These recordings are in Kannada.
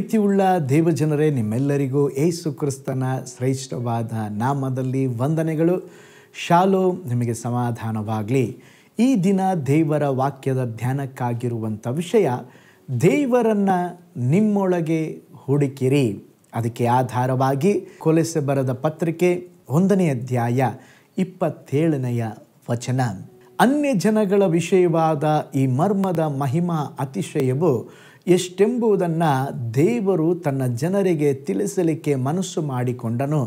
ಪ್ರೀತಿಯುಳ್ಳ ದೇವಜನರೇ, ನಿಮ್ಮೆಲ್ಲರಿಗೂ ಯೇಸು ಕ್ರಿಸ್ತನ ಶ್ರೇಷ್ಠವಾದ ನಾಮದಲ್ಲಿ ವಂದನೆಗಳು. ಶಾಲೋಮ್, ನಿಮಗೆ ಸಮಾಧಾನವಾಗಲಿ. ಈ ದಿನ ದೇವರ ವಾಕ್ಯದ ಧ್ಯಾನಕ್ಕಾಗಿರುವಂಥ ವಿಷಯ, ದೇವರನ್ನು ನಿಮ್ಮೊಳಗೆ ಹುಡುಕಿರಿ. ಅದಕ್ಕೆ ಆಧಾರವಾಗಿ ಕೊಲೊಸ್ಸೆ ಬರೆದ ಪತ್ರಿಕೆ 1ನೇ ಅಧ್ಯಾಯ 27ನೇ ವಚನ. ಅನ್ಯ ಜನಗಳ ವಿಷಯವಾದ ಈ ಮರ್ಮದ ಮಹಿಮಾ ಅತಿಶಯವು ಎಷ್ಟೆಂಬುದನ್ನು ದೇವರು ತನ್ನ ಜನರಿಗೆ ತಿಳಿಸಲಿಕ್ಕೆ ಮನಸ್ಸು ಮಾಡಿಕೊಂಡನು.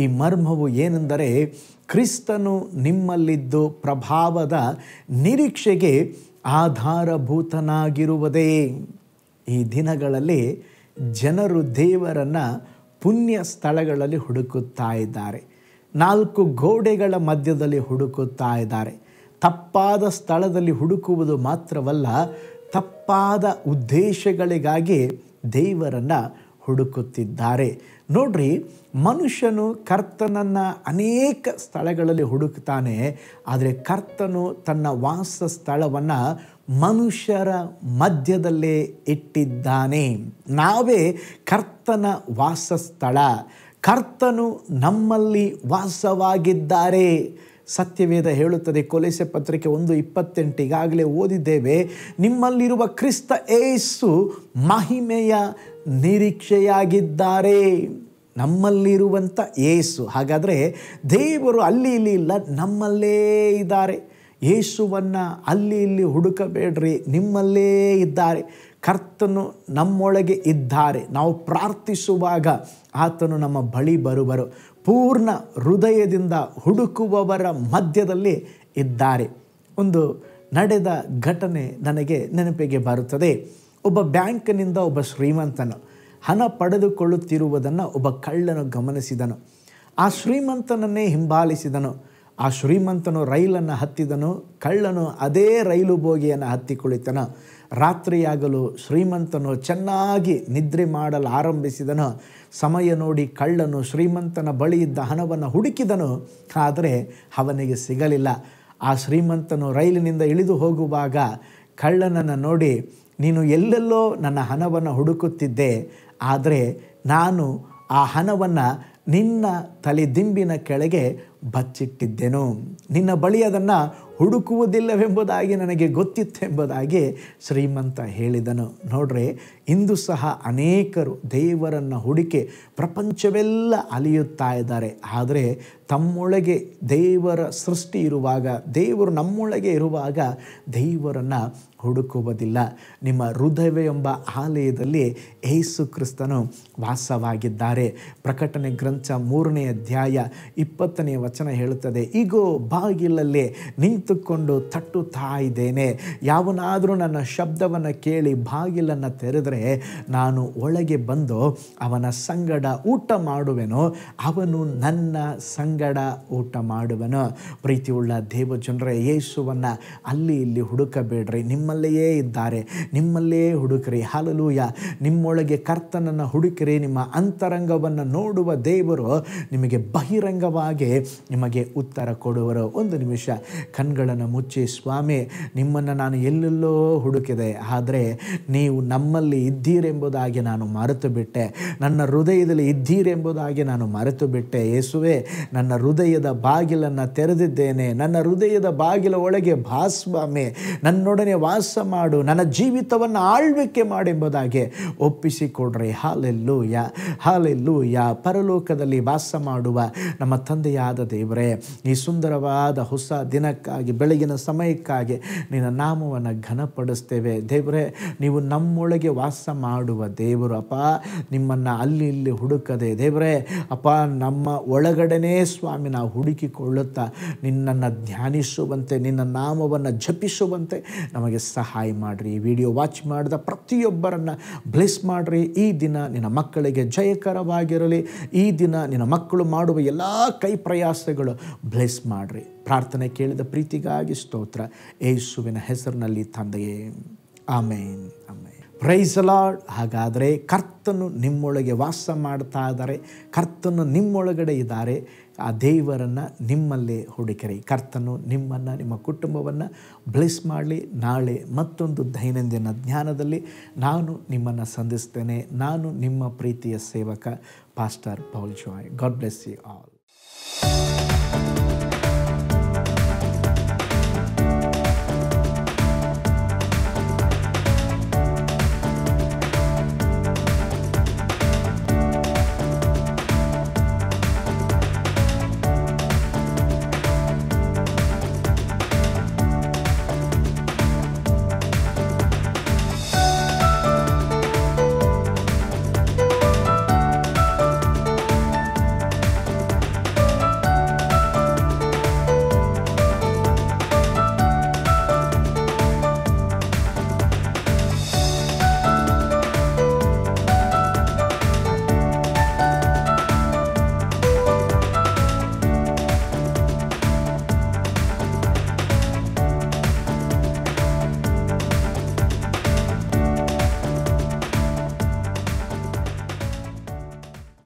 ಈ ಮರ್ಮವು ಏನೆಂದರೆ, ಕ್ರಿಸ್ತನು ನಿಮ್ಮಲ್ಲಿದ್ದು ಪ್ರಭಾವದ ನಿರೀಕ್ಷೆಗೆ ಆಧಾರಭೂತನಾಗಿರುವುದೇ. ಈ ದಿನಗಳಲ್ಲಿ ಜನರು ದೇವರನ್ನು ಪುಣ್ಯ ಸ್ಥಳಗಳಲ್ಲಿ ಹುಡುಕುತ್ತಾ ಇದ್ದಾರೆ. 4 ಗೋಡೆಗಳ ಮಧ್ಯದಲ್ಲಿ ಹುಡುಕುತ್ತಾ ಇದ್ದಾರೆ. ತಪ್ಪಾದ ಸ್ಥಳದಲ್ಲಿ ಹುಡುಕುವುದು ಮಾತ್ರವಲ್ಲ, ತಪ್ಪಾದ ಉದ್ದೇಶಗಳಿಗಾಗಿ ದೇವರನ್ನು ಹುಡುಕುತ್ತಿದ್ದಾರೆ. ನೋಡ್ರಿ, ಮನುಷ್ಯನು ಕರ್ತನನ್ನು ಅನೇಕ ಸ್ಥಳಗಳಲ್ಲಿ ಹುಡುಕ್ತಾನೆ, ಆದರೆ ಕರ್ತನು ತನ್ನ ವಾಸ ಸ್ಥಳವನ್ನು ಮನುಷ್ಯರ ಮಧ್ಯದಲ್ಲೇ ಇಟ್ಟಿದ್ದಾನೆ. ನಾವೇ ಕರ್ತನ ವಾಸಸ್ಥಳ. ಕರ್ತನು ನಮ್ಮಲ್ಲಿ ವಾಸವಾಗಿದ್ದಾರೆ. ಸತ್ಯವೇದ ಹೇಳುತ್ತದೆ, ಕೊಲೊಸ್ಸೆ ಪತ್ರಿಕೆ 1:28 ಈಗಾಗಲೇ ಓದಿದ್ದೇವೆ. ನಿಮ್ಮಲ್ಲಿರುವ ಕ್ರಿಸ್ತ ಯೇಸು ಮಹಿಮೆಯ ನಿರೀಕ್ಷೆಯಾಗಿದ್ದಾರೆ. ನಮ್ಮಲ್ಲಿರುವಂಥ ಯೇಸು. ಹಾಗಾದರೆ ದೇವರು ಅಲ್ಲಿ ಇಲ್ಲಿ ಇಲ್ಲ, ನಮ್ಮಲ್ಲೇ ಇದ್ದಾರೆ. ಯೇಸುವನ್ನು ಅಲ್ಲಿ ಇಲ್ಲಿ ಹುಡುಕಬೇಡ್ರಿ, ನಿಮ್ಮಲ್ಲೇ ಇದ್ದಾರೆ. ಕರ್ತನು ನಮ್ಮೊಳಗೆ ಇದ್ದಾರೆ. ನಾವು ಪ್ರಾರ್ಥಿಸುವಾಗ ಆತನು ನಮ್ಮ ಬಳಿ ಬರುವರು. ಪೂರ್ಣ ಹೃದಯದಿಂದ ಹುಡುಕುವವರ ಮಧ್ಯದಲ್ಲಿ ಇದ್ದಾರೆ. ಒಂದು ನಡೆದ ಘಟನೆ ನನಗೆ ನೆನಪಿಗೆ ಬರುತ್ತದೆ. ಒಬ್ಬ ಬ್ಯಾಂಕಿನಿಂದ ಒಬ್ಬ ಶ್ರೀಮಂತನು ಹಣ ಪಡೆದುಕೊಳ್ಳುತ್ತಿರುವುದನ್ನು ಒಬ್ಬ ಕಳ್ಳನು ಗಮನಿಸಿದನು. ಆ ಶ್ರೀಮಂತನನ್ನೇ ಹಿಂಬಾಲಿಸಿದನು. ಆ ಶ್ರೀಮಂತನು ರೈಲನ್ನು ಹತ್ತಿದನು, ಕಳ್ಳನು ಅದೇ ರೈಲು ಬೋಗಿಯನ್ನು ಹತ್ತಿ ಕುಳಿತನು. ರಾತ್ರಿಯಾಗಲು ಶ್ರೀಮಂತನು ಚೆನ್ನಾಗಿ ನಿದ್ರೆ ಮಾಡಲು ಆರಂಭಿಸಿದನು. ಸಮಯ ನೋಡಿ ಕಳ್ಳನು ಶ್ರೀಮಂತನ ಬಳಿ ಇದ್ದ ಹಣವನ್ನು ಹುಡುಕಿದನು, ಆದರೆ ಅವನಿಗೆ ಸಿಗಲಿಲ್ಲ. ಆ ಶ್ರೀಮಂತನು ರೈಲಿನಿಂದ ಇಳಿದು ಹೋಗುವಾಗ ಕಳ್ಳನನ್ನು ನೋಡಿ, ನೀನು ಎಲ್ಲೆಲ್ಲೋ ನನ್ನ ಹಣವನ್ನು ಹುಡುಕುತ್ತಿದ್ದೆ, ಆದರೆ ನಾನು ಆ ಹಣವನ್ನು ನಿನ್ನ ತಲೆದಿಂಬಿನ ಕೆಳಗೆ ಬಚ್ಚಿಟ್ಟಿದ್ದೆನು. ನಿನ್ನ ಬಳಿ ಅದನ್ನು ಹುಡುಕುವುದಿಲ್ಲವೆಂಬುದಾಗಿ ನನಗೆ ಗೊತ್ತಿತ್ತೆಂಬುದಾಗಿ ಶ್ರೀಮಂತ ಹೇಳಿದನು. ನೋಡ್ರಿ, ಇಂದು ಸಹ ಅನೇಕರು ದೇವರನ್ನು ಹುಡುಕಿ ಪ್ರಪಂಚವೆಲ್ಲ ಅಲಿಯುತ್ತಾ ಇದ್ದಾರೆ. ಆದರೆ ತಮ್ಮೊಳಗೆ ದೇವರ ಸೃಷ್ಟಿ ಇರುವಾಗ, ದೇವರು ನಮ್ಮೊಳಗೆ ಇರುವಾಗ ದೇವರನ್ನು ಹುಡುಕುವುದಿಲ್ಲ. ನಿಮ್ಮ ಹೃದಯವೆಂಬ ಆಲಯದಲ್ಲಿ ಯೇಸು ಕ್ರಿಸ್ತನು ವಾಸವಾಗಿದ್ದಾರೆ. ಪ್ರಕಟಣೆ ಗ್ರಂಥ 3ನೇ ಅಧ್ಯಾಯ 20ನೇ ವಚನ ಹೇಳುತ್ತದೆ, ಈಗೋ ಬಾಗಿಲಲ್ಲಿ ನಿಂತುಕೊಂಡು ತಟ್ಟುತ್ತಾ ಇದ್ದೇನೆ. ಯಾವನಾದರೂ ನನ್ನ ಶಬ್ದವನ್ನು ಕೇಳಿ ಬಾಗಿಲನ್ನು ತೆರೆದರೆ ನಾನು ಒಳಗೆ ಬಂದು ಅವನ ಸಂಗಡ ಊಟ ಮಾಡುವೆನು, ಅವನು ನನ್ನ ಸಂಗಡ ಊಟ ಮಾಡುವನು. ಪ್ರೀತಿಯುಳ್ಳ ದೇವಜನರೇ, ಯೇಸುವನ್ನು ಅಲ್ಲಿ ಇಲ್ಲಿ ಹುಡುಕಬೇಡ್ರಿ, ನಿಮ್ಮಲ್ಲಿಯೇ ಇದ್ದಾರೆ. ನಿಮ್ಮಲ್ಲೇ ಹುಡುಕ್ರಿ. ಹಲ್ಲೆಲೂಯಾ. ನಿಮ್ಮೊಳಗೆ ಕರ್ತನನ್ನು ಹುಡುಕಿರಿ. ನಿಮ್ಮ ಅಂತರಂಗವನ್ನು ನೋಡುವ ದೇವರು ನಿಮಗೆ ಬಹಿರಂಗವಾಗಿ ನಿಮಗೆ ಉತ್ತರ ಕೊಡುವರು. ಒಂದು ನಿಮಿಷ ಕಣ್ಗಳನ್ನು ಮುಚ್ಚಿ, ಸ್ವಾಮಿ, ನಿಮ್ಮನ್ನು ನಾನು ಎಲ್ಲೆಲ್ಲೋ ಹುಡುಕಿದೆ, ಆದರೆ ನೀವು ನಮ್ಮಲ್ಲಿ ಇದ್ದೀರೆಂಬುದಾಗಿ ನಾನು ಮರೆತು ಬಿಟ್ಟೆ. ನನ್ನ ಹೃದಯದಲ್ಲಿ ಇದ್ದೀರೆಂಬುದಾಗಿ ನಾನು ಮರೆತು ಬಿಟ್ಟೆ. ಯೇಸುವೆ, ನನ್ನ ಹೃದಯದ ಬಾಗಿಲನ್ನು ತೆರೆದಿದ್ದೇನೆ. ನನ್ನ ಹೃದಯದ ಬಾಗಿಲ ಒಳಗೆ ಬಾ ಸ್ವಾಮಿ, ನನ್ನೊಡನೆ ವಾಸ ಮಾಡು, ನನ್ನ ಜೀವಿತವನ್ನು ಆಳ್ವಿಕೆ ಮಾಡೆಂಬುದಾಗಿ ಒಪ್ಪಿಸಿಕೊಡ್ರಿ. Hallelujah, hallelujah. ಪರಲೋಕದಲ್ಲಿ ವಾಸ ಮಾಡುವ ನಮ್ಮ ತಂದೆಯಾದ ದೇವರೇ, ಈ ಸುಂದರವಾದ ಹೊಸ ದಿನಕ್ಕಾಗಿ, ಬೆಳಗಿನ ಸಮಯಕ್ಕಾಗಿ ನಿನ್ನ ನಾಮವನ್ನು ಘನಪಡಿಸ್ತೇವೆ. ದೇವರೇ, ನೀವು ನಮ್ಮೊಳಗೆ ವಾಸ ಮಾಡುವ ದೇವರು. ಅಪ್ಪ, ನಿಮ್ಮನ್ನು ಅಲ್ಲಿ ಇಲ್ಲಿ ಹುಡುಕದೆ ದೇವರೇ, ಅಪ್ಪ, ನಮ್ಮ ಒಳಗಡೆನೇ ಸ್ವಾಮಿ ನಾವು ಹುಡುಕಿಕೊಳ್ಳುತ್ತಾ ನಿನ್ನನ್ನು ಧ್ಯಾನಿಸುವಂತೆ, ನಿನ್ನ ನಾಮವನ್ನು ಜಪಿಸುವಂತೆ ನಮಗೆ ಸಹಾಯ ಮಾಡಿರಿ. ಈ ವಿಡಿಯೋ ವಾಚ್ ಮಾಡಿದ ಪ್ರತಿಯೊಬ್ಬರನ್ನು ಬ್ಲೆಸ್ ಮಾಡಿರಿ. ಈ ದಿನ ನಿನ್ನ ಮಕ್ಕಳಿಗೆ ಜಯಕರವಾಗಿರಲಿ. ಈ ದಿನ ನಿನ್ನ ಮಕ್ಕಳು ಮಾಡುವ ಎಲ್ಲ ಕೈ ಪ್ರಯಾಸಗಳು ಬ್ಲೆಸ್ ಮಾಡಿರಿ. ಪ್ರಾರ್ಥನೆ ಕೇಳಿದ ಪ್ರೀತಿಗಾಗಿ ಸ್ತೋತ್ರ. ಯೇಸುವಿನ ಹೆಸರಿನಲ್ಲಿ ತಂದೆಯೇ, ಆಮೇನ್, ಆಮೇನ್. Price lord. ಹಾಗಾದರೆ ಕರ್ತನು ನಿಮ್ಮೊಳಗೆ ವಾಸ ಮಾಡ್ತಾ ಇದ್ದಾರೆ, ಕರ್ತನು ನಿಮ್ಮೊಳಗಡೆ ಇದ್ದಾರೆ. ಆ ದೇವರನ್ನು ನಿಮ್ಮಲ್ಲೇ ಹುಡುಕಿರಿ. ಕರ್ತನು ನಿಮ್ಮನ್ನು, ನಿಮ್ಮ ಕುಟುಂಬವನ್ನು ಬ್ಲೆಸ್ ಮಾಡಲಿ. ನಾಳೆ ಮತ್ತೊಂದು ದೈನಂದಿನ ಜ್ಞಾನದಲ್ಲಿ ನಾನು ನಿಮ್ಮನ್ನು ಸಂಧಿಸ್ತೇನೆ. ನಾನು ನಿಮ್ಮ ಪ್ರೀತಿಯ ಸೇವಕ pastor Paul Joy. God bless you all.